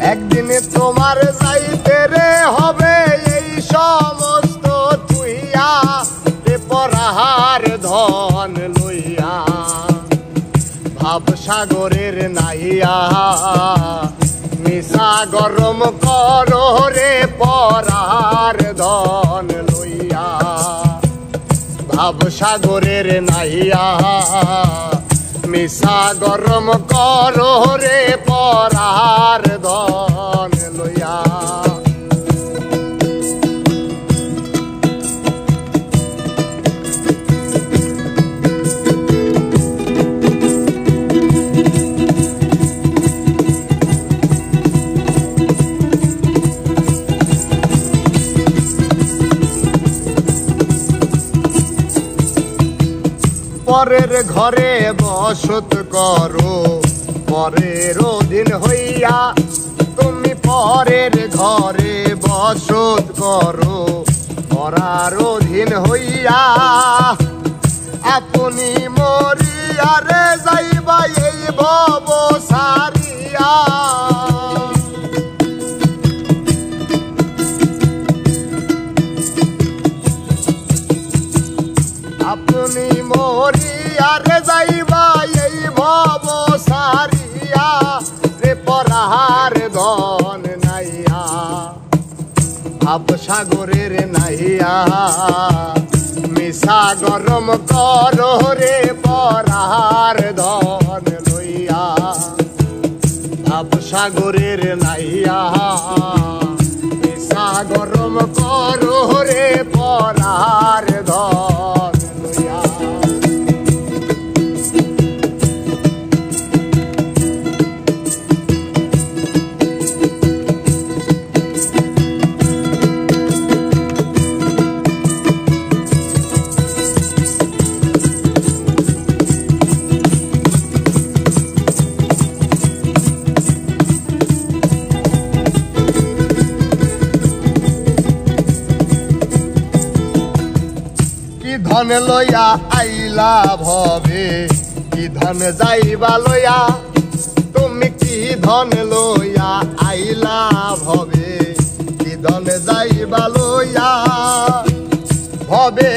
একদিন তোমার যাইতে রে হবে এই সমস্ত তুইয়া পরাহার ধন লইয়া ভাব সাগরের নাইয়া মিশা গরম করো রে পরাহার ধন লইয়া ভাব সাগরের নাইয়া মিশা গরম করো রে পরাহার ধন লইয়া পরের ঘরে বসত করো পরের অধীন হইয়া তুমি পরের ঘরে বসত করো পরার অধীন হইয়া আপনি মরিয়া রে যাইবা এই ভব সারিয়া আপনি মরিয়া রে যাইবা এই ভব সারিয়া রে পরাহার ধন নাইয়া ভাব সাগরের নাইয়া মিশা গরম করো রে পরাহার ধন লইয়া ভাব সাগরের নাইয়া মিশা গরম করো রে পরাহার ধন লইয়া ধন লইয়া আইলা ভবে কি ধন যাইবা লইয়া তুমি কি ধন লইয়া আইলা ভবে কি ধন যাইবা লইয়া ভবে